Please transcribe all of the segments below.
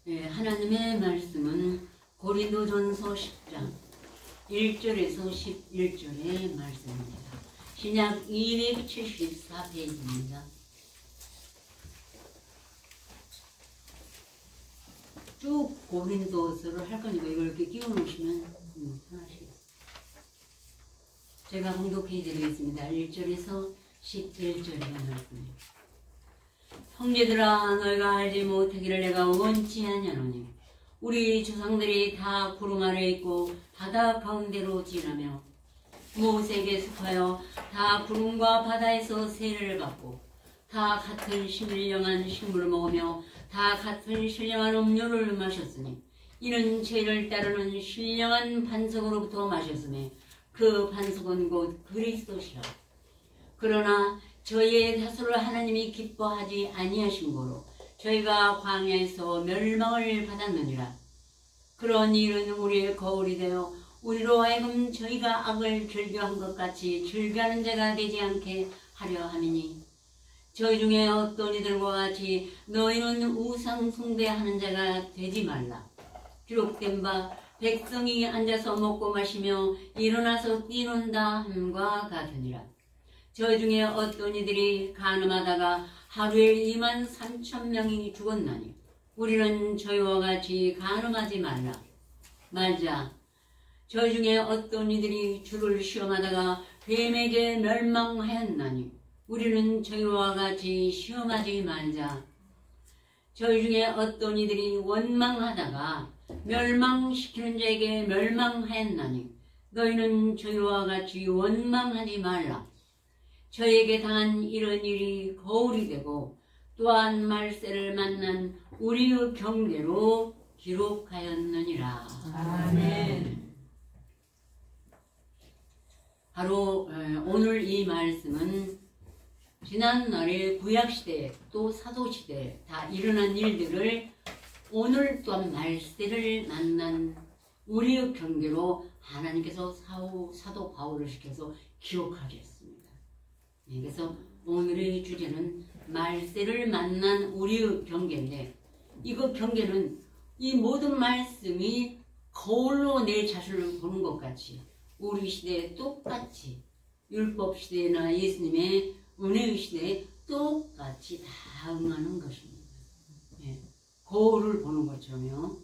하나님의 말씀은 고린도전서 10장 1절에서 11절의 말씀입니다. 신약 274페이지입니다. 쭉 고린도서를 할 거니까 이걸 이렇게 끼워 놓으시면 편하시겠습니다. 제가 공독해 드리겠습니다. 1절에서 11절의 말씀입니다. 형제들아, 너희가 알지 못하기를 내가 원치 아니하노니 우리 조상들이 다 구름 아래 있고 바다 가운데로 지나며 모세에게 속하여 다 구름과 바다에서 세례를 받고 다 같은 신령한 식물을 먹으며 다 같은 신령한 음료를 마셨으니 이는 죄를 따르는 신령한 반석으로부터 마셨으며 그 반석은 곧 그리스도시라. 그러나 저희의 다수를 하나님이 기뻐하지 아니하신 거로 저희가 광야에서 멸망을 받았느니라. 그런 일은 우리의 거울이 되어 우리로 하여금 저희가 악을 즐겨한 것 같이 즐겨하는 자가 되지 않게 하려 함이니 저희 중에 어떤 이들과 같이 너희는 우상 숭배하는 자가 되지 말라. 기록된 바 백성이 앉아서 먹고 마시며 일어나서 뛰논다 함과 같으니라. 저희 중에 어떤 이들이 간음하다가 하루에 23,000명이 죽었나니 우리는 저희와 같이 간음하지 말자. 저희 중에 어떤 이들이 주를 시험하다가 뱀에게 멸망하였나니 우리는 저희와 같이 시험하지 말자. 저희 중에 어떤 이들이 원망하다가 멸망시키는 자에게 멸망하였나니 너희는 저희와 같이 원망하지 말라. 저희에게 당한 이런 일이 거울이 되고 또한 말세를 만난 우리의 경계로 기록하였느니라. 아멘. 바로 오늘 이 말씀은 지난날의 구약시대 또 사도시대 다 일어난 일들을 오늘 또한 말세를 만난 우리의 경계로 하나님께서 사도 바울을 시켜서 기록하셨습니다. 그래서 오늘의 주제는 말세를 만난 우리의 경계인데 이거 경계는 이 모든 말씀이 거울로 내 자신을 보는 것 같이 우리 시대에 똑같이 율법 시대나 예수님의 은혜의 시대에 똑같이 다 응하는 것입니다. 거울을 보는 것처럼요.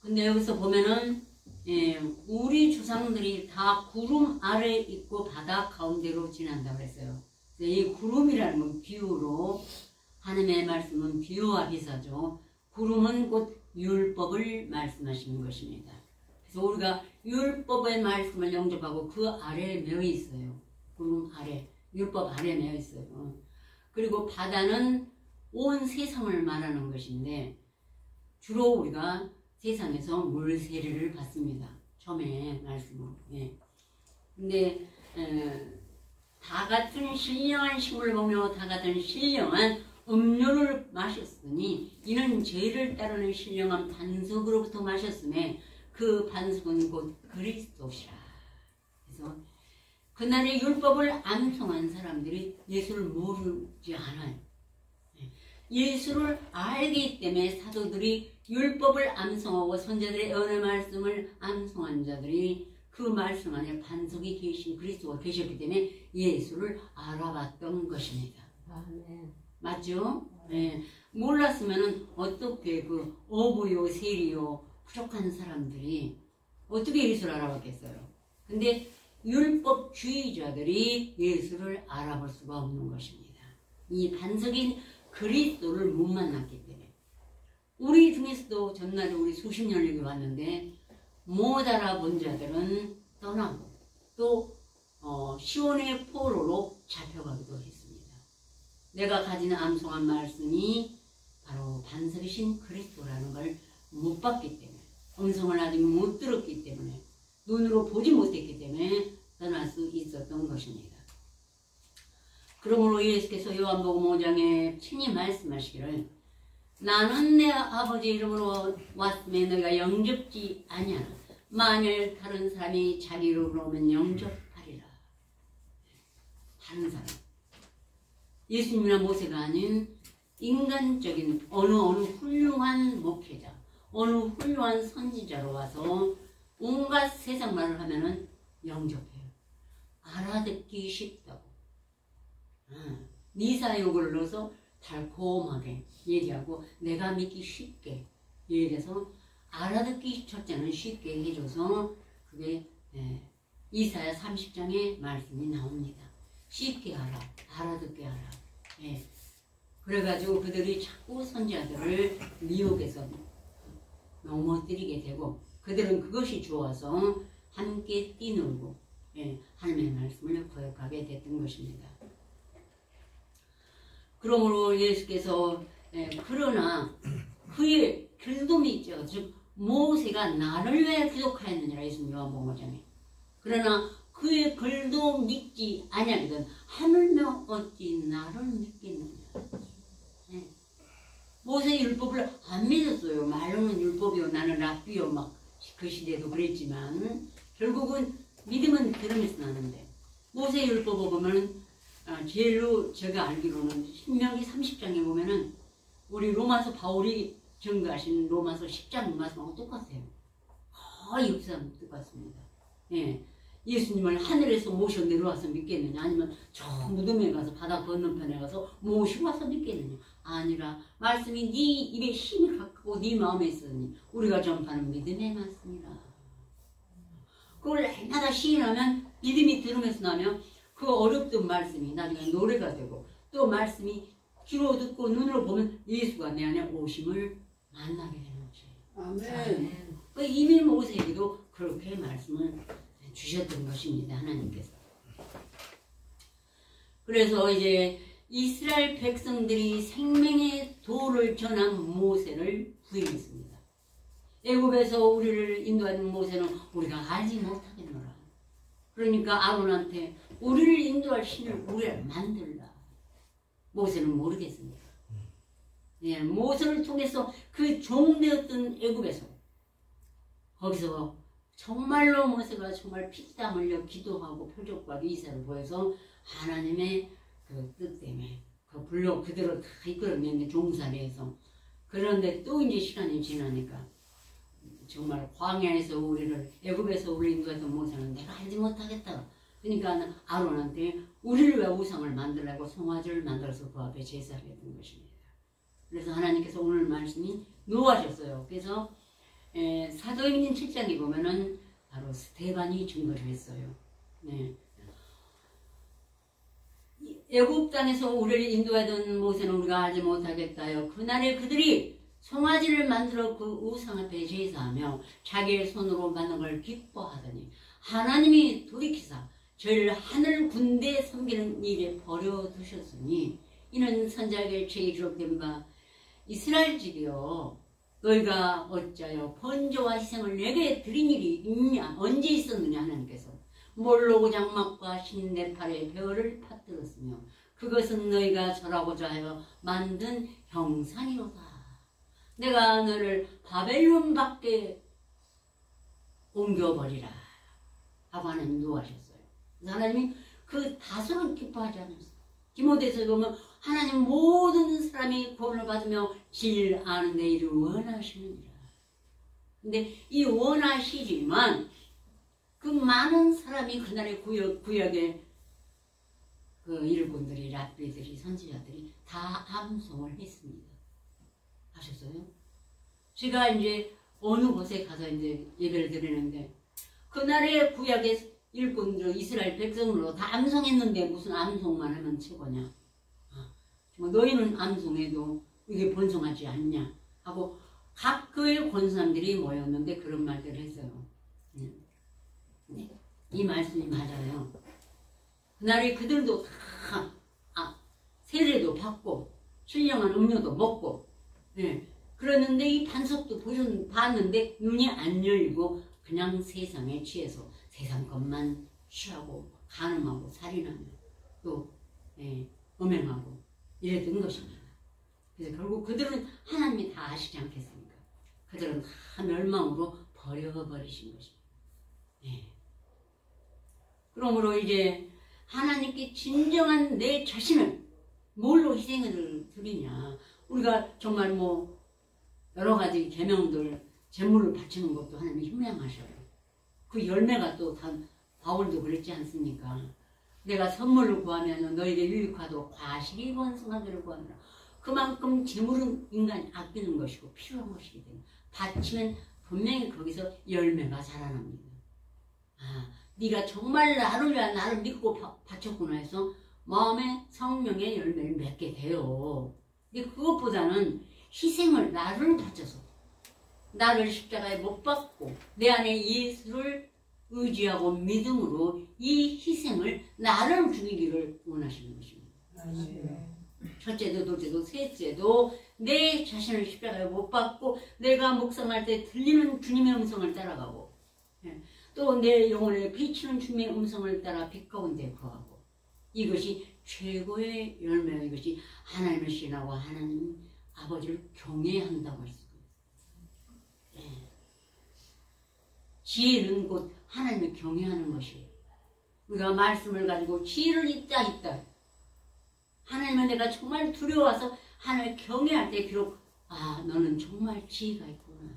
근데 여기서 보면은 우리 조상들이 다 구름 아래 있고 바다 가운데로 지난다고 했어요. 이 구름이라는 건 비유로 하나님의 말씀은 비유와 비사죠. 구름은 곧 율법을 말씀하시는 것입니다. 그래서 우리가 율법의 말씀을 영접하고 그 아래에 매여 있어요. 구름 아래, 율법 아래에 매여 있어요. 그리고 바다는 온 세상을 말하는 것인데 주로 우리가 세상에서 물 세례를 받습니다. 처음에 말씀으로. 근데 다 같은 신령한 식물을 먹며 다 같은 신령한 음료를 마셨으니 이는 죄를 따르는 신령한 반석으로부터 마셨음에 그 반석은 곧 그리스도시라. 그래서 그날의 율법을 암송한 사람들이 예수를 모르지 않아요. 예수를 알기 때문에 사도들이 율법을 암송하고 선자들의 예언의 말씀을 암송한 자들이 그 말씀 안에 반석이 계신 그리스도가 계셨기 때문에 예수를 알아봤던 것입니다. 아멘. 맞죠? 몰랐으면 어떻게 그 어부요 세리요 부족한 사람들이 어떻게 예수를 알아봤겠어요? 근데 율법주의자들이 예수를 알아볼 수가 없는 것입니다. 이 반석인 그리스도를 못 만났기 때문에 우리 중에서도 전날에 우리 수십 년 여기 왔는데 못 알아본 자들은 떠나고 또 시온의 포로로 잡혀가기도 했습니다. 내가 가진 암송한 말씀이 바로 반석이신 그리스도라는 걸 못 봤기 때문에 음성을 아직 못 들었기 때문에 눈으로 보지 못했기 때문에 떠날 수 있었던 것입니다. 그러므로 예수께서 요한복음 5장에 친히 말씀하시기를 나는 내 아버지 이름으로 왔음에 너희가 영접지 아니하나 만일 다른 사람이 자기 이름으로 오면 영접하리라. 다른 사람 예수님이나 모세가 아닌 인간적인 어느 훌륭한 목회자, 어느 훌륭한 선지자로 와서 온갖 세상 말을 하면은 영접해요. 알아듣기 쉽다고. 네 사욕을 넣어서 달콤하게 얘기하고 내가 믿기 쉽게 얘기해서 알아듣기 첫째는 쉽게 해줘서 그게 이사야 30장의 말씀이 나옵니다. 쉽게 알아듣게 하라. 그래가지고 그들이 자꾸 선지자들을 미혹해서 넘어뜨리게 되고 그들은 그것이 좋아서 함께 뛰놀고 하나님의 말씀을 거역하게 됐던 것입니다. 그러므로 예수께서 그러나 그의 결동이 있죠. 즉 모세가 나를 왜 구속하였느냐 예수님 요한복음 5장에. 그러나 그의 글도 믿지 아니하거든 하물며 어찌 나를 믿겠느냐. 모세의 율법을 안 믿었어요. 말로는 율법이요 나는 랍비요 막 그 시대도 그랬지만 결국은 믿음은 들으면서 나는데 모세의 율법을 보면은 제일로 제가 알기로는 신명기 30장에 보면은 우리 로마서 바울이 증거하신 로마서 10장 말씀하고 똑같아요. 거의 흡사한 똑같습니다. 예수님을 하늘에서 모셔 내려와서 믿겠느냐 아니면 저 무덤에 가서 바다 건너편에 가서 모시고 와서 믿겠느냐 아니라 말씀이 네 입에 힘이 갖고 네 마음에 있으니 우리가 전파하는 믿음의 말씀이라. 그걸 날마다 시인하면 믿음이 들으면서 나면 그 어렵던 말씀이 나중에 노래가 되고 또 말씀이 귀로 듣고 눈으로 보면 예수가 내 안에 오심을 만나게 되는 거예요. 아멘. 이미 모세에게도 그렇게 말씀을 주셨던 것입니다. 하나님께서. 그래서 이제 이스라엘 백성들이 생명의 도를 전한 모세를 부인했습니다. 애굽에서 우리를 인도하는 모세는 우리가 알지 못하겠노라. 그러니까 아론한테 우리를 인도할 신을 우리를 만들라. 모세는 모르겠습니다. 모세를 통해서 그 종되었던 애굽에서 거기서 정말로 모세가 정말 피땀 흘려 기도하고 표적과 이사를 보여서 하나님의 그 뜻 때문에 그대로 다 이끌어내는 종살이에서 그런데 또 이제 시간이 지나니까 정말 광야에서 우리를 애굽에서 우리를 인도했던 모세는 내가 알지 못하겠다. 그러니까 아론한테 우리를 왜 우상을 만들라고 송아지를 만들어서 그 앞에 제사를 했던 것입니다. 그래서 하나님께서 오늘 말씀이 노하셨어요. 그래서 사도행전 7장에 보면은 바로 스데반이 증거를 했어요. 애굽 땅에서 우리를 인도하던 모세는 우리가 알지 못하겠다요. 그날에 그들이 송아지를 만들어 그 우상 앞에 제사하며 자기의 손으로 만든 걸 기뻐하더니 하나님이 돌이키사 저희를 하늘 군대에 섬기는 일에 버려두셨으니 이는 선지자의 책에 기록된 바 이스라엘 집이여 너희가 어찌하여 번제와 희생을 내게 드린 일이 있냐 언제 있었느냐 하나님께서 몰로 장막과 신내팔에 벼를 파뜨렸으며 그것은 너희가 절하고자 하여 만든 형상이로다. 내가 너를 바벨론 밖에 옮겨버리라 하고 하나님 노하셨어요. 하나님이 그 다소는 기뻐하지 않았어요. 디모데서 보면 하나님 모든 사람이 구원을 받으며 질 아는 데 이를 원하시느니라. 근데 이 원하시지만 그 많은 사람이 그날의 구역의 그 일꾼들이 랍비들이 선지자들이 다 암송을 했습니다. 아셨어요? 제가 이제 어느 곳에 가서 이제 예배를 드리는데 그날의 구약의 일꾼들 이스라엘 백성으로 다 암송했는데 무슨 암송만 하면 최고냐. 너희는 암송해도 이게 번성하지 않냐 하고 각 교회 권사님들이 모였는데 그런 말들을 했어요. 이 말씀이 맞아요. 그날에 그들도 다 세례도 받고 신령한 음료도 먹고 그러는데 이 반석도 봤는데 눈이 안 열리고 그냥 세상에 취해서 세상 것만 취하고 간음하고 살인하며 또 음행하고 이랬던 것입니다. 그래서 결국 그들은 하나님이 다 아시지 않겠습니까? 그들은 다 멸망으로 버려버리신 것입니다. 그러므로 이제 하나님께 진정한 내 자신을 뭘로 희생을 드리냐. 우리가 정말 뭐 여러 가지 계명들 제물을 바치는 것도 하나님이 흉양하셔요. 그 열매가 또 다 바울도 그랬지 않습니까? 내가 선물을 구하면 너에게 유익하도 과실이 번성하기를 구하노라. 그만큼 재물은 인간이 아끼는 것이고 필요한 것이기 때문에 바치면 분명히 거기서 열매가 자라납니다. 아, 네가 정말 나를 위해 나를 믿고 바쳤구나 해서 마음의 성령의 열매를 맺게 돼요. 근데 그것보다는 희생을 나를 바쳐서 나를 십자가에 못 박고 내 안에 예수를 의지하고 믿음으로 이 희생을 나를 죽이기를 원하시는 것입니다. 첫째도 둘째도 셋째도 내 자신을 십자가에 못 박고 내가 묵상할 때 들리는 주님의 음성을 따라가고 또 내 영혼에 비치는 주님의 음성을 따라 빛 가운데 거하고 이것이 최고의 열매예요. 이것이 하나님을 신하고 하나님 아버지를 경외한다고 할 수가 있어요. 지혜는 곧 하나님을 경외하는 것이에요. 우리가 말씀을 가지고 지혜를 있다. 하나님은 내가 정말 두려워서 하나님을 경외할 때 비록 너는 정말 지혜가 있구나.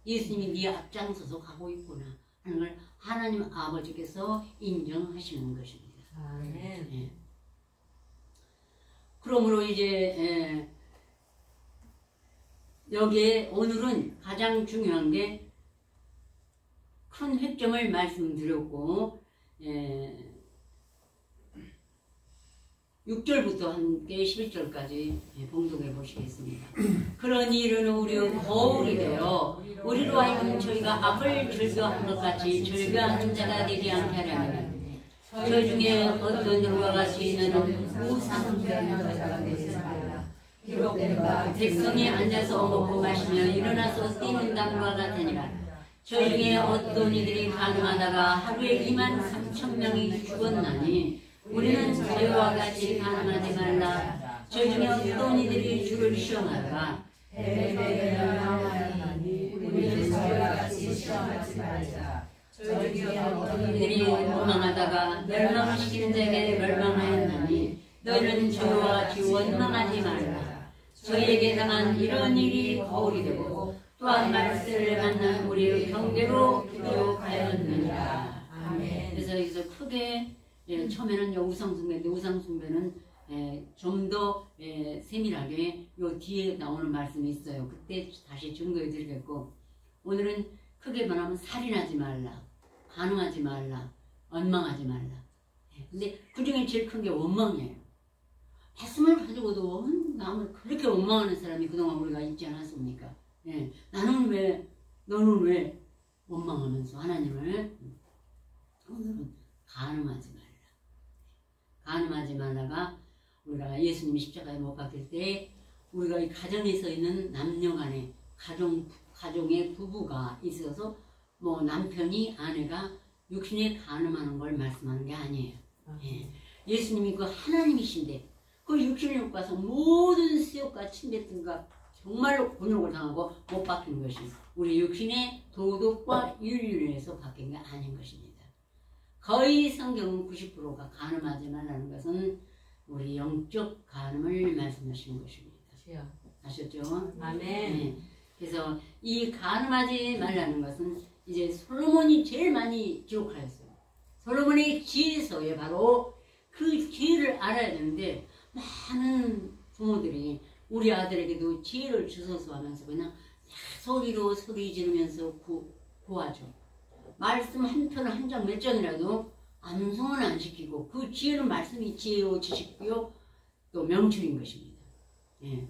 예수님이 네 앞장서서 가고 있구나 하는 걸 하나님 아버지께서 인정하시는 것입니다. 네. 그러므로 이제 여기에 오늘은 가장 중요한 게 큰 획점을 말씀드렸고 6절부터 함께 11절까지 봉독해 보시겠습니다. 그런 일은 우리의 거울이 되어 우리로 하여금 저희가 악을 즐겨한 것 같이 즐겨하는 자가 되지 않게 하려면 저희 중에 어떤 누가 같이 있는 우상숭배하는 자가 되지 말라. 백성이 앉아서 먹고 마시며 일어나서 뛰는 땅과 같으니라. 저희 중에 어떤 이들이 가늠하다가 하루에 23,000명이 죽었나니 우리는 저희와 같이 가늠하지 말라. 저희 중에 어떤 이들이 주를 시험하다가 우리는 저희와 같이 시험하지 말자. 저희 중에 어떤 이들이 원망하다가 멸망을 시키는 자에게 멸망하였나니 너희는 저희와 같이 원망하지 말라. 저희에게 당한 이런 일이 거울이 되고 또한 말세를 만난 우리의 경계로 부족하였느니라. 그래서 여기서 크게 처음에는 우상숭배인데 우상숭배는 좀 더 세밀하게 요 뒤에 나오는 말씀이 있어요. 그때 다시 증거해 드리겠고 오늘은 크게 말하면 살인하지 말라, 간음하지 말라, 원망하지 말라. 근데 그 중에 제일 큰 게 원망이에요. 말씀을 가지고도 남을 그렇게 원망하는 사람이 그동안 우리가 있지 않았습니까? 나는 왜, 너는 왜 원망하면서 하나님을 오늘은 간음하지 말라. 간음하지 말라가 우리가 예수님 십자가에 못 박힐 때 우리가 이 가정에서 있는 남녀 간에 가정의 부부가 있어서 뭐 남편이 아내가 육신에 간음하는 걸 말씀하는 게 아니에요. 예수님이 그 하나님이신데 그 육신을 입고 와서 모든 수욕과 침뱉음과 정말로 곤욕을 당하고 못 박힌 것이 우리 육신의 도덕과 윤리에서 박힌 게 아닌 것입니다. 거의 성경은 90%가 간음하지 말라는 것은 우리 영적 간음을 말씀하시는 것입니다. 아셨죠? 아멘. 그래서 이 간음하지 말라는 것은 이제 솔로몬이 제일 많이 기록하였어요. 솔로몬의 지혜서에 바로 그 지혜를 알아야 되는데 많은 부모들이 우리 아들에게도 지혜를 주소서 하면서 그냥 소리로 소리 지르면서 구하죠. 말씀 한 편 한 장 몇 장이라도 암송은 안 시키고 그 지혜는 말씀이 지혜요 지식이요 또 명철인 것입니다.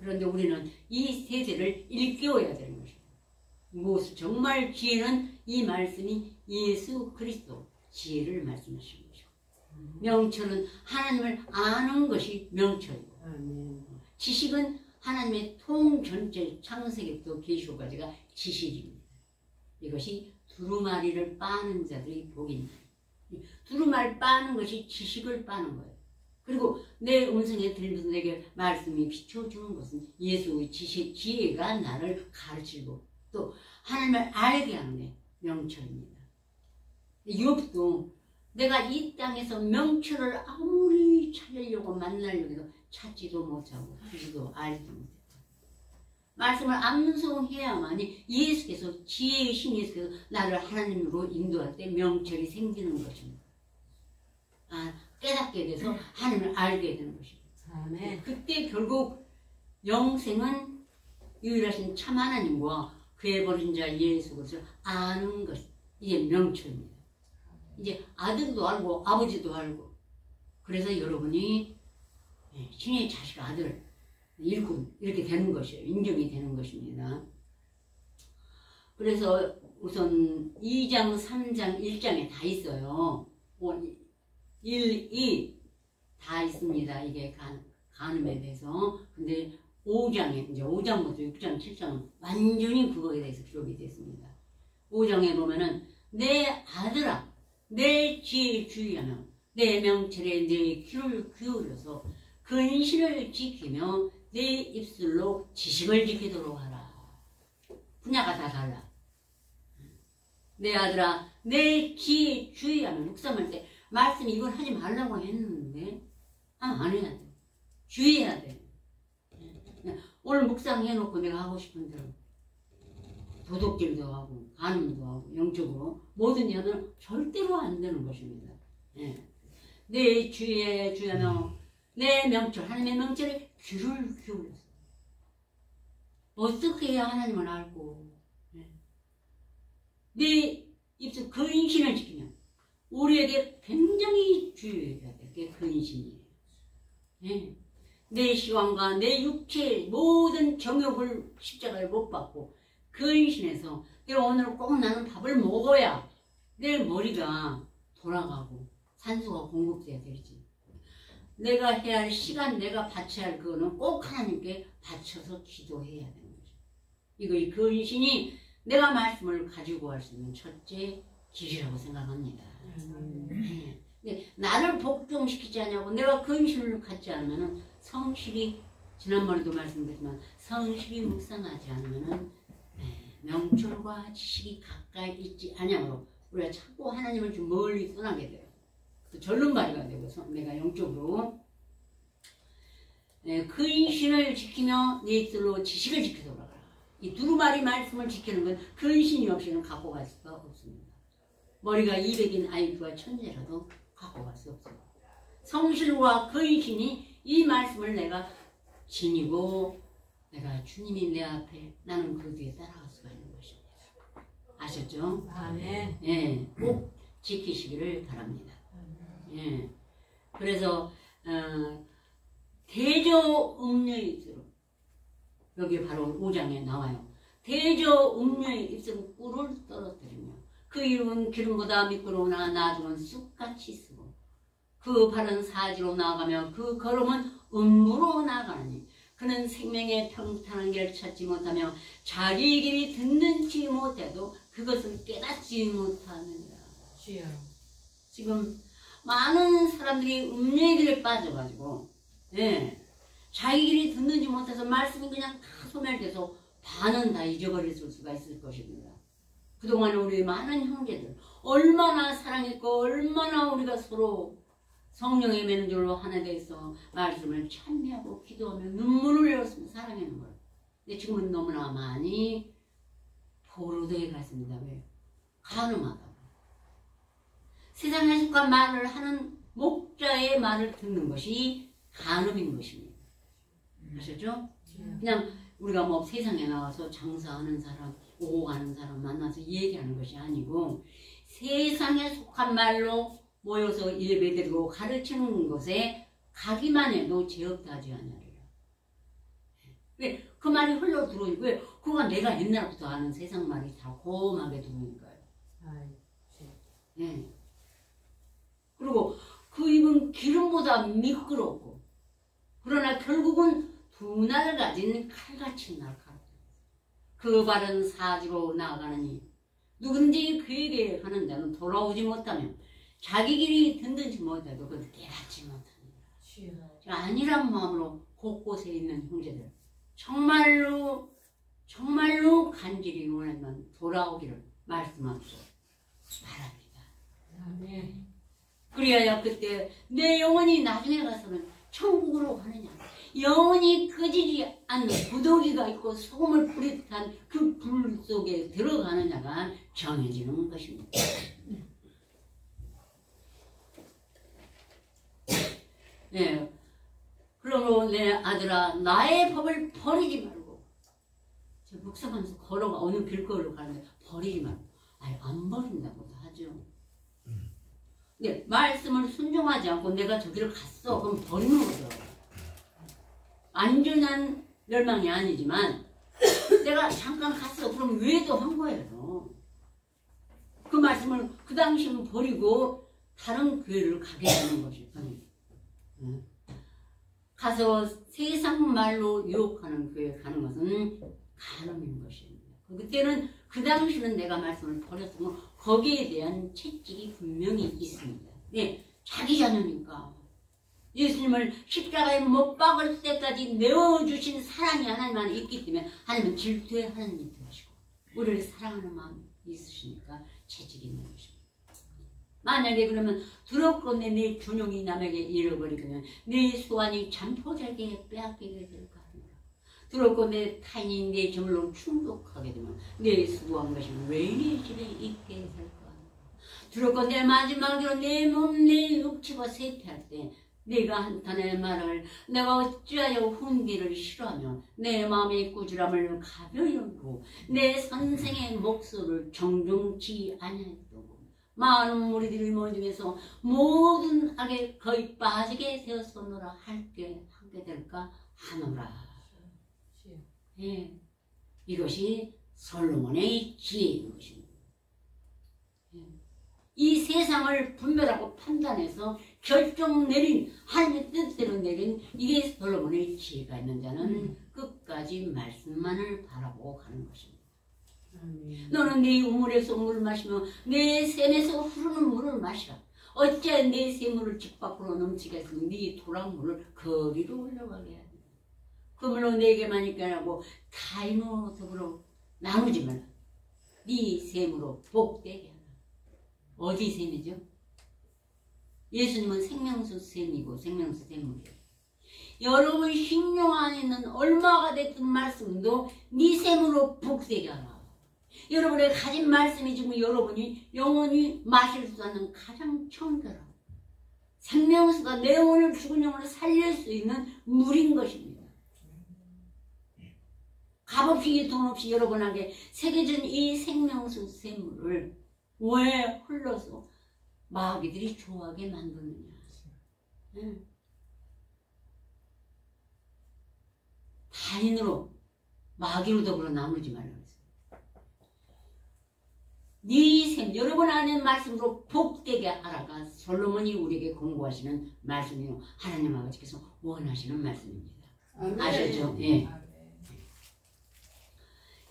그런데 우리는 이 세대를 일깨워야 되는 것입니다. 무엇 정말 지혜는 이 말씀이 예수 그리스도 지혜를 말씀하시는 것이고 명철은 하나님을 아는 것이 명철이고 지식은 하나님의 통 전체 창세기부터 계시록까지가 지식입니다. 이것이 두루마리를 빠는 자들이 복입니다. 두루마리 빠는 것이 지식을 빠는 거예요. 그리고 내 음성에 들리면서 내게 말씀이 비춰주는 것은 예수의 지혜가 나를 가르치고 또 하나님을 알게 하는 게 명철입니다. 욥도 내가 이 땅에서 명철을 아무리 찾으려고 만나려고 해도 찾지도 못하고 보지도 알지도 못하고 말씀을 암송해야만이 예수께서 지혜의 신 예수께서 나를 하나님으로 인도할 때 명철이 생기는 것입니다. 깨닫게 돼서 하나님을 알게 되는 것입니다. 아멘. 그때 결국 영생은 유일하신 참 하나님과 그의 버린 자 예수 그리스도를 아는 것, 이게 명철입니다. 이제 아들도 알고 아버지도 알고 그래서 여러분이 신의 자식 아들 일꾼 이렇게 되는 것이에요. 인정이 되는 것입니다. 그래서 우선 2장, 3장, 1장에 다 있어요. 1, 2 다 있습니다. 이게 간음에 대해서. 근데 5장에 이제 5장부터 6장, 7장은 완전히 그거에 대해서 기록이 됐습니다. 5장에 보면은 내 아들아 내 지혜에 주의하며 내 명철에 내 귀를 기울여서 근신을 지키며 내 입술로 지식을 지키도록 하라. 분야가 다 달라. 내 아들아 내 지혜에 주의하며 묵상할 때 말씀이 이걸 하지 말라고 했는데 안 해야 돼. 주의해야 돼. 오늘 묵상해놓고 내가 하고 싶은 대로 도덕질도 하고 간음도 하고 영적으로 뭐든지 하면 절대로 안 되는 것입니다. 내 주의에 주의하며 내 명철 하나님의 명철에 귀를 기울였어. 어떻게 해야 하나님을 알고 내 입술 근신을 지키면 우리에게 굉장히 주의해야 될 게 근신이에요. 내 시간과 내 육체의 모든 정욕을 십자가에 못 받고 근신해서 내가 오늘 꼭 나는 밥을 먹어야 내 머리가 돌아가고 산소가 공급돼야 되지. 내가 해야 할 시간, 내가 바쳐야 할 그거는 꼭 하나님께 바쳐서 기도해야 되는 거죠. 이거 이 근신이 내가 말씀을 가지고 할 수 있는 첫째 길이라고 생각합니다. 근데 나를 복종시키지 않냐고 내가 근신을 갖지 않으면 성실히 지난번에도 말씀드렸지만 성실히 묵상하지 않으면 명철과 지식이 가까이 있지 않냐고 우리가 자꾸 하나님을 좀 멀리 떠나게 돼요. 절름발이가 되고 내가 영적으로 근신을 지키며 내 입술로 지식을 지키도록 하라. 이 두루마리 말씀을 지키는 건 근신이 없이는 갖고 갈 수가 없습니다. 머리가 200인 IQ가 천재라도 갖고 갈 수 없어요. 성실과 근신이 이 말씀을 내가 지니고 내가 주님이 내 앞에 나는 그 뒤에 따라갈 수가 있는 것입니다. 아셨죠? 아멘. 꼭 지키시기를 바랍니다. 그래서 대저 음녀의 입술은 여기 바로 5장에 나와요. 대저 음녀의 입술은 꿀을 떨어뜨리며 그 이름은 기름보다 미끄러우나 나중은 쑥같이 쓰고 그 발은 사지로 나아가며 그 걸음은 음무로 나아가느니 그는 생명의 평탄한 길을 찾지 못하며 자기 길이 듣는지 못해도 그것을 깨닫지 못하느니라. 지금 많은 사람들이 음녀의 길에 빠져가지고 자기 길이 듣는지 못해서 말씀이 그냥 다 소멸돼서 반은 다 잊어버릴 수가 있을 것입니다. 그동안 우리 많은 형제들 얼마나 사랑했고 얼마나 우리가 서로 성령의 맨줄로 하나 돼서 말씀을 찬미하고 기도하며 눈물을 흘렸으면 사랑하는 거예요. 근데 지금은 너무나 많이 포로되어 갔습니다. 왜? 간음하다고. 세상에 속한 말을 하는 목자의 말을 듣는 것이 간음인 것입니다. 아셨죠? 그냥 우리가 뭐 세상에 나와서 장사하는 사람, 오고 가는 사람 만나서 얘기하는 것이 아니고 세상에 속한 말로 모여서 예배드리고 가르치는 것에 가기만 해도 죄 없다 하지 않냐리라. 왜? 그 말이 흘러 들어오니까 왜? 그거 내가 옛날부터 아는 세상 말이 다 고음하게 들어오니까요. 그리고 그 입은 기름보다 미끄럽고 그러나 결국은 두 날을 가진 칼같이 날카롭다. 그 발은 사지로 나아가느니 누군지 그에게 하는 자는 돌아오지 못하며 자기 길이 듣는지 못해도 그것을 깨닫지 못합니다. 아니란 마음으로 곳곳에 있는 형제들 정말로 간절히 원하면 돌아오기를 말씀하시고 바랍니다. 그래야 그때 내 영혼이 나중에 가서는 천국으로 가느냐. 영원히 꺼지지 않는 부도기가 있고 소금을 뿌리듯한 그 불 속에 들어가느냐가 정해지는 것입니다. 네. 그러므로 내 아들아, 나의 법을 버리지 말고, 저 묵상하면서 걸어가 어느 길거리로 가는데 버리지 말고, 아예 안 버린다고도 하죠. 근데 말씀을 순종하지 않고 내가 저기를 갔어, 그럼 버리는 거죠. 완전한 멸망이 아니지만 내가 잠깐 갔어, 그럼 외도 한 거예요. 그 말씀을 그 당시는 버리고 다른 교회를 가게 되는 것이 가서 세상 말로 유혹하는 교회에 가는 것은 간음인 것입니다. 그때는 그 당시는 내가 말씀을 버렸으면 거기에 대한 채찍이 분명히 있습니다. 네, 자기 자녀니까 예수님을 십자가에 못 박을 때까지 내어주신 사랑이 하나님 안에 있기 때문에 하나님은 질투의 하나님이 되시고 우리를 사랑하는 마음이 있으시니까 채찍이 있는 것입니다. 만약에 그러면 두렵건대 내 준용이 남에게 잃어버리면 내 수완이 잠포자에게 빼앗기게 될까 합니다. 두렵건대 타인이 내 점으로 충족하게 되면 내 수고한 것이 왜 내 집에 있게 될까 합니다. 두렵건대 마지막으로 내 몸 내 육체가 쇠퇴할 때 내가 한탄의 말을 내가 어찌하여 훈계를 싫어하며 내 마음의 꾸지람을 가벼이 여기고 내 선생의 목소리를 정중치 아니하였다고 많은 무리들이 모임에서 모든 악에 거의 빠지게 되었었노라 할게 하게 될까 하노라. 예, 이것이 솔로몬의 지혜인 것입니다. 예. 이 세상을 분별하고 판단해서 결정 내린 하나님의 뜻대로 내린 이게 솔로몬의 지혜가 있는 자는 끝까지 말씀만을 바라보고 가는 것입니다. 너는 네 우물에서 물을 마시며 내 샘에서 흐르는 물을 마시라. 어찌하여 내 샘물을 집 밖으로 넘치게 했으면 네 도랑물을 거리로 올라가게 하냐. 그 물로 내게만 있게 하고 타인으로 더불어 나누지 말라. 네 샘으로 복되게 하라. 어디 샘이죠? 예수님은 생명수 샘이고 생명수 샘물이에요. 여러분 심령 안에 있는 얼마가 됐든 말씀도 네 샘으로 복되게 하라. 여러분의 가진 말씀이 지금 여러분이 영원히 마실 수 없는 가장 청결하고 생명수가 내 영혼을 죽은 영혼을 살릴 수 있는 물인 것입니다. 값없이 돈 없이 여러분에게 새겨진 이 생명수 샘물을 왜 흘러서 마귀들이 좋아하게 만드느냐. 타인으로 마귀로 더불어 나누지 말라 그랬어요. 네 샘, 여러분 안에 말씀으로 복되게 하라가 솔로몬이 우리에게 공부하시는 말씀이요. 하나님 아버지께서 원하시는 말씀입니다. 아셨죠? 예.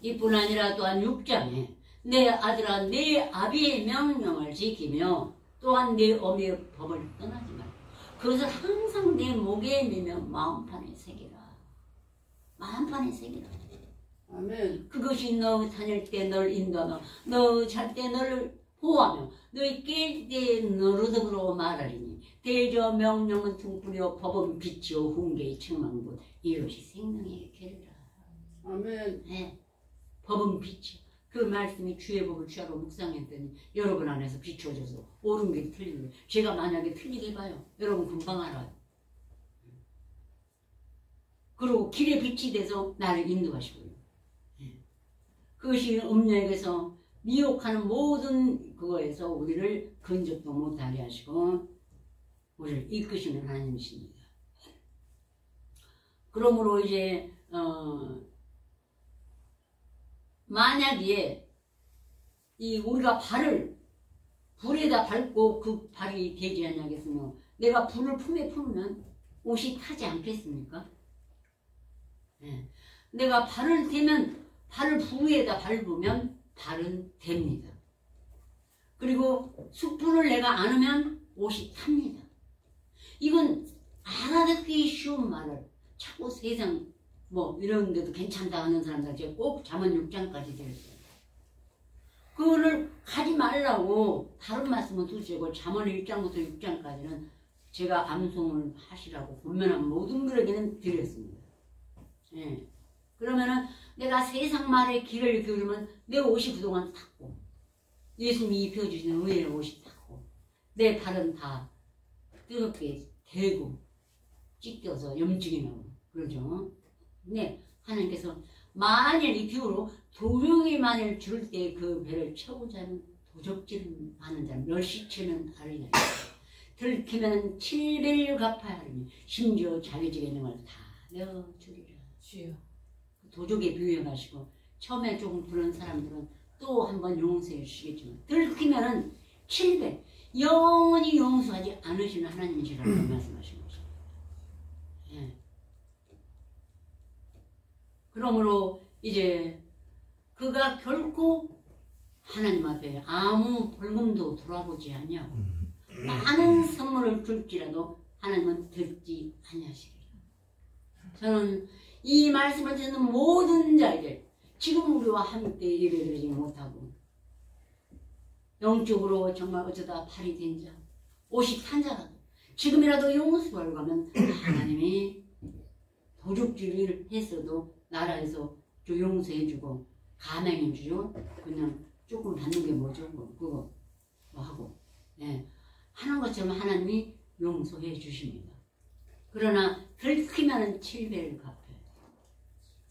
이뿐 아니라 또한 6장에 내 아들아 내 아비의 명령을 지키며 또한 내 어미의 법을 떠나지 말고 그것을 항상 내 목에 매며 마음판에 새기라. 마음판에 새기라. 아멘. 그것이 너 다닐 때 너를 인도하며 너 잘 때 너를 보호하며 너희 깰 때 너로 더불어 말하리니 대저 명령은 등불이요 법은 빛이요 훈계의 책망부 이것이 생명의 길이라. 아멘. 네. 법은 빛이요. 그 말씀이 주의 법을 주하로 묵상했더니 여러분 안에서 비춰져서 옳은 게 틀린 거예요. 제가 만약에 틀리게 봐요. 여러분 금방 알아요. 그리고 길에 빛이 돼서 나를 인도하시고요. 그것이 음녀에게서 미혹하는 모든 그거에서 우리를 근접도 못하게 하시고 우리를 이끄시는 하나님이십니다. 그러므로 이제 만약에 이 우리가 발을 불에다 밟고 그 발이 되지 않냐겠으며 내가 불을 품에 품으면 옷이 타지 않겠습니까? 네. 내가 발을 대면 발을 불에다 밟으면 발은 됩니다. 그리고 숯불을 내가 안으면 옷이 탑니다. 이건 알아듣기 쉬운 말을 자꾸 세상 뭐 이런 데도 괜찮다 하는 사람들 제가 꼭 잠언 6장까지 들었어요. 그거를 가지 말라고 다른 말씀은 두시고 잠언 1장부터 6장까지는 제가 암송을 하시라고 분명한 모든 분에게는 드렸습니다. 예. 그러면은 내가 세상 말에 귀를 기울이면 내 옷이 그동안 탔고 예수님이 입혀주시는 의의 옷이 탔고 내 발은 다 뜨겁게 대고 찢겨서 염증이 나고 그러죠. 근데 하나님께서 만일 이 비유로 도둑이 만일 줄 때 그 배를 채우자는 도적질 하는 자는 멸시치는 하리니 들키면 7배를 갚아야 하리니 심지어 자기 집에 있는 걸 다 내어주리라. 주여. 도적에 비유해가지고 처음에 조금 그런 사람들은 또 한번 용서해 주시겠지만 들키면은 7배 영원히 용서하지 않으시는 하나님이시라고 말씀하신 것입니다. 예. 그러므로 이제 그가 결코 하나님 앞에 아무 벌금도 돌아보지 않냐고 많은 선물을 줄지라도 하나님은 듣지 아니하시리라. 저는 이 말씀을 듣는 모든 자에게 지금 우리와 함께 예배드리지 못하고 영적으로 정말 어쩌다 팔이 된 자, 옷이 탄 자라도 지금이라도 용서하려고 하면 하나님이 도둑질을 했어도 나라에서 좀 용서해주고 감행해주죠. 그냥 조금 받는 게 뭐죠? 그거 뭐 하고 예. 하는 것처럼 하나님이 용서해 주십니다. 그러나 들키면 7배를 갚아요.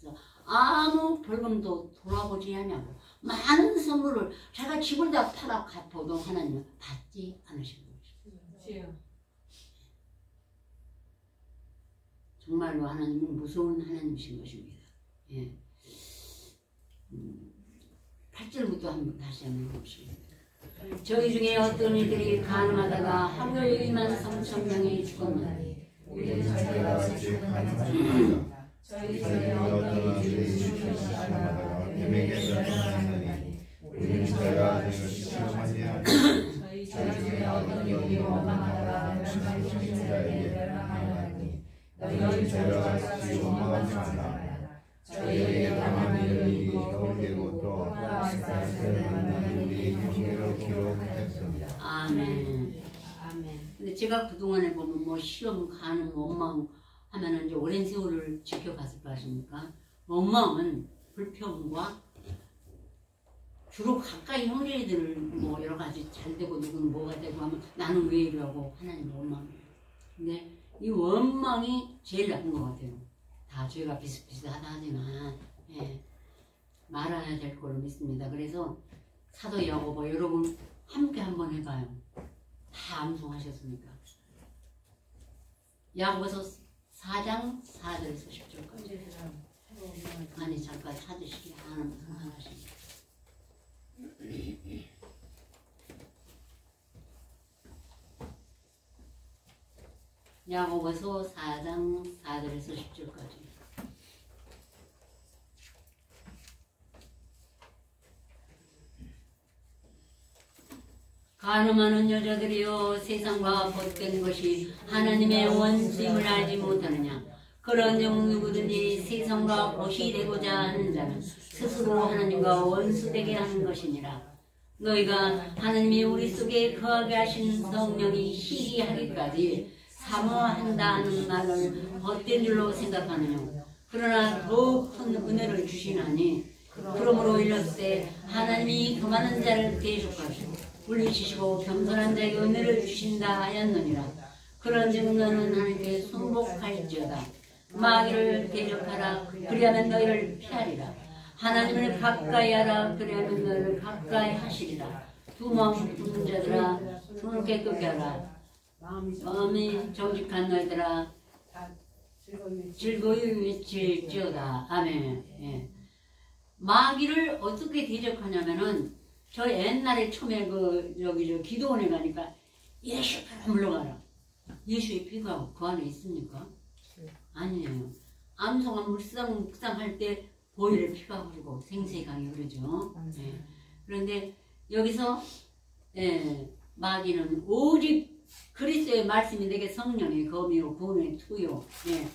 그래서 아무 벌금도 돌아보지 않냐고 많은 선물을 제가 집을 다 팔아 갚아도 하나님은 받지 않으신 거죠. 정말로 하나님은 무서운 하나님이신 것입니다. 예. 8절부터 한번 다시 한번 봅시다. 저희 중에 어떤 이들이 가늠하다가 하루 2만 3천 명이 죽었나니 우리는 저희가 어찌 가늠하였나이까. 저희 중에 어떤 이들이 가늠하다가 뱀에게 멸망하였나니 우리는 저희가 시험하지 아니하고 저희 중에 어떤 이들이 원망하다가 멸망하신 자에게 멸망하였나니 너희는 저희와 같이 원망하지 말라. 저희에게 당한 일이 거울되고 또 하나님께서 만나는 우리 형제로 기록하셨습니다. 아멘. 아멘. 근데 제가 그동안에 보면 뭐 시험 가는 원망 하면은 이제 오랜 세월을 지켜갔을 거 아십니까? 원망은 불평과 주로 가까이 형제들 뭐 여러 가지 잘 되고 누구는 뭐가 되고 하면 나는 왜 이러고 하나님 원망해요. 근데 이 원망이 제일 나쁜 것 같아요. 다 죄가 비슷비슷하다 하지만 예, 말아야 될 걸로 믿습니다. 그래서 사도 야고보 여러분 함께 한번 해봐요. 다 암송하셨으니까. 야고보서 4장 4절에서 10절까지. 아니 잠깐 찾으시기 하나님 상상하십니다. 야고보서 4장 4절에서 10절까지. 가늠하는 여자들이여 세상과 벗된 것이 하나님의 원수임을 알지 못하느냐. 그런 종 누구든지 세상과 벗이 되고자 하는 자는 스스로 하나님과 원수되게 하는 것이니라. 너희가 하나님이 우리 속에 거하게 하신 성령이 희귀하기까지 사모한다는 말을 헛된 줄로 생각하느냐. 그러나 더욱 큰 은혜를 주시나니 그러므로 일렀을 하나님이 교만한 자를 대적하시고 물리치시고 겸손한 자에게 은혜를 주신다 하였느니라. 그런즉 너는 하나님께 순복할지어다. 마귀를 대적하라. 그리하면 너희를 피하리라. 하나님을 가까이 하라. 그리하면 너희를 가까이 하시리라. 두 마음 품는 자들아 손을 깨끗게 하라. 마음이 정직한 너희들아 즐거이 외칠지어다. 아멘. 예. 마귀를 어떻게 대적하냐면은 저 옛날에 처음에 여기 저 기도원에 가니까 예수가 물러가라. 예수의 피가 그 안에 있습니까? 아니에요. 암송한 묵상할 때 보혈의 피가 흐르고 생수강이 흐르죠. 예. 그런데 여기서 마귀는 오직 그리스도의 말씀이 내게 성령의 검이요 구원의 투요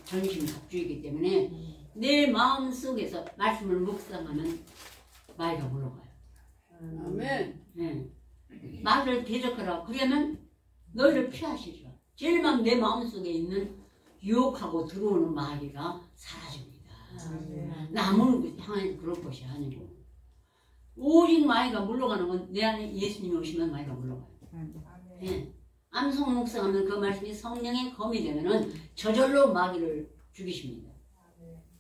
전심 갑주이기 때문에 내 마음 속에서 말씀을 묵상하면 마귀가 물러가요. 아멘. 마귀를 대적하라. 그러면 너희를 피하시리라. 제일 막 내 마음속에 있는 유혹하고 들어오는 마귀가 사라집니다. 남은 향한 그럴 것이 아니고 오직 마귀가 물러가는 건 내 안에 예수님이 오시면 마귀가 물러가요. 예. 암송 묵상하면 그 말씀이 성령의 검이 되면은 저절로 마귀를 죽이십니다.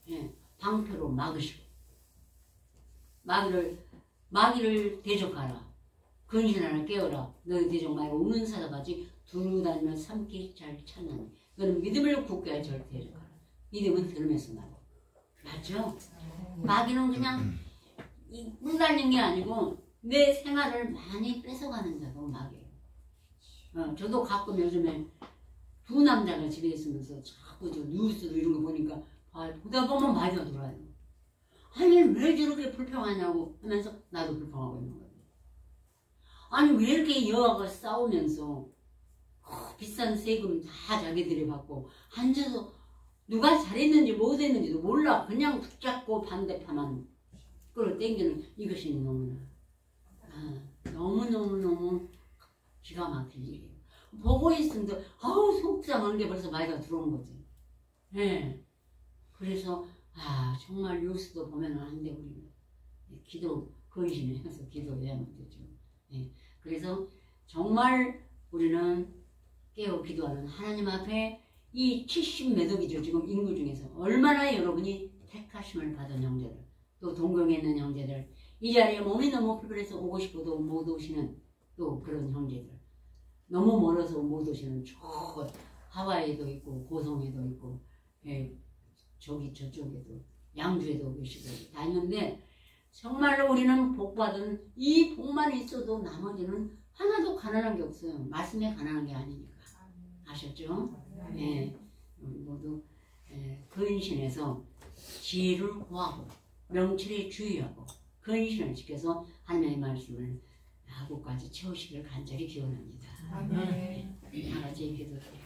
예. 방패로 막으시고 마귀를 대적하라. 근신하라 깨어라. 너희 대적 마귀가 우는 사자같이 두루다니며 삼키 잘 찾나니 너는 믿음을 굳게 하여 저를 대적하라. 믿음은 들음에서 나고. 맞죠? 마귀는 그냥 물 달린 게 아니고 내 생활을 많이 뺏어가는 자도 마귀예요. 저도 가끔 요즘에 두 남자가 집에 있으면서 자꾸 저 뉴스도 이런 거 보니까 보다 보면 마귀가 들어와요. 아니 왜 저렇게 불평하냐고 하면서 나도 불평하고 있는 거예요. 아니 왜 이렇게 여아가 싸우면서 비싼 세금 다 자기들이 받고 앉아서 누가 잘했는지 못했는지도 몰라. 그냥 붙잡고 반대파만 끌어당기는 이것이 너무너무 기가 막힐 일이에요. 보고 있으면서 속상한 게 벌써 마귀가 들어온 거지. 네. 그래서 정말 뉴스도 보면 안 돼. 우리는 기도 근신해서 기도해야만 되죠. 네. 그래서 정말 우리는 깨어 기도하는 하나님 앞에 이 70몇 억이죠. 지금 인구 중에서 얼마나 여러분이 택하심을 받은 형제들, 또 동경에 있는 형제들, 이 자리에 몸이 너무 불편해서 오고 싶어도 못 오시는 또 그런 형제들, 너무 멀어서 못 오시는 저 하와이에도 있고 고성에도 있고 저쪽에도 양주에도 계시고 다 있는데 정말로 우리는 복받은 이 복만 있어도 나머지는 하나도 가난한 게 없어요. 말씀에 가난한 게 아니니까. 아셨죠? 네. 모두 근신해서 지혜를 구하고 명철에 주의하고 근신을 지켜서 하나님의 말씀을 하고까지 채우시기를 간절히 기원합니다. 네. 다 같이 기도드리겠습니다.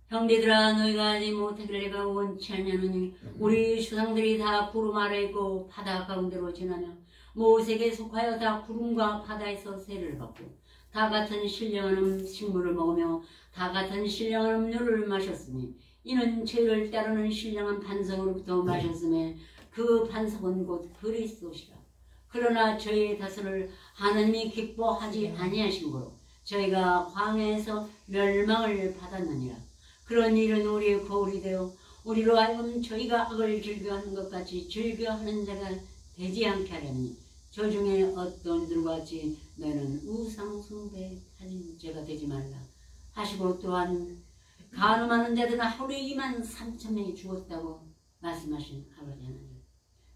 형제들아 너희가 하지 못하기를 내가 원치 않냐느니 우리 조상들이 다 구름 아래 있고 바다 가운데로 지나며 모세에게 속하여 다 구름과 바다에서 세를 받고 다 같은 신령한 식물을 먹으며 다 같은 신령한 음료를 마셨으니 이는 죄를 따르는 신령한 반석으로부터 마셨음에 그 반석은 곧 그리스도시라. 그러나 저희의 다스를 하나님이 기뻐하지 아니하신 거로 저희가 광야에서 멸망을 받았느니라. 그런 일은 우리의 거울이 되어 우리로 하여금 저희가 악을 즐겨하는 것 같이 즐겨하는 자가 되지 않게 하려니 저 중에 어떤 이들과 같이 너는 우상 숭배하는 자가 되지 말라 하시고 또한 간음하는 자들은 하루에 23,000명이 죽었다고 말씀하신 아버지 하나님,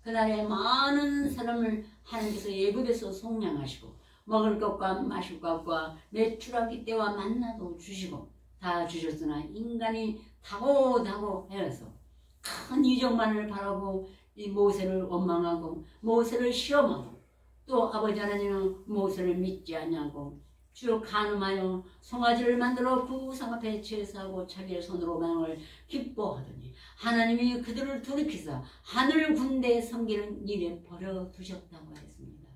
그날에 많은 사람을 하나님께서 애굽에서 속량하시고 먹을 것과 마실 것과 매출하기 때와 만나도 주시고 다 주셨으나 인간이 다고 해서 큰 이적만을 바라고 이 모세를 원망하고 모세를 시험하고 또 아버지 하나님은 모세를 믿지 않냐고 쭉 간음하여 송아지를 만들어 그 우상 앞에 제사하고 자기의 손으로 만을 기뻐하더니 하나님이 그들을 돌이키사 하늘 군대에 섬기는 일에 버려두셨다고 했습니다.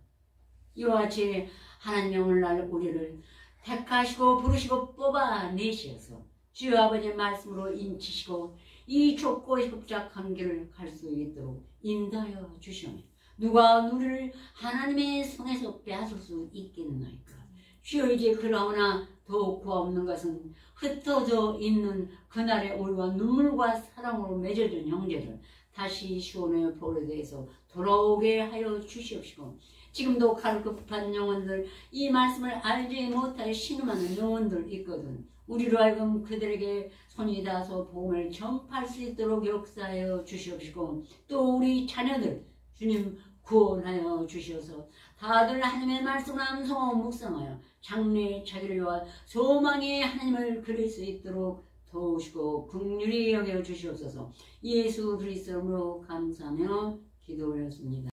이와 같이 하나님이 오늘날 우리를 택하시고 부르시고 뽑아내셔서 주여 아버지의 말씀으로 인치시고 이 좁고 협착한 길을 갈 수 있도록 인도하여 주시오며 누가 우리를 하나님의 손에서 빼앗을 수 있겠나이까. 주여 이제 그러나 더욱 구하옵는 것은 흩어져 있는 그날의 우리와 눈물과 사랑으로 맺어준 형제들 다시 시온의 볼에 대해서 돌아오게 하여 주시옵시고 지금도 갈급한 영혼들, 이 말씀을 알지 못할 신음하는 영혼들 있거든. 우리로 하여금 그들에게 손이 닿아서 복음을 전파할 수 있도록 역사하여 주시옵시고 또 우리 자녀들 주님 구원하여 주시어서 다들 하나님의 말씀을 암송하고 묵상하여 장래의 자기를 위하여 소망의 하나님을 그릴 수 있도록 도우시고 긍휼히 여겨 주시옵소서. 예수 그리스도로 감사하며 기도 올렸습니다.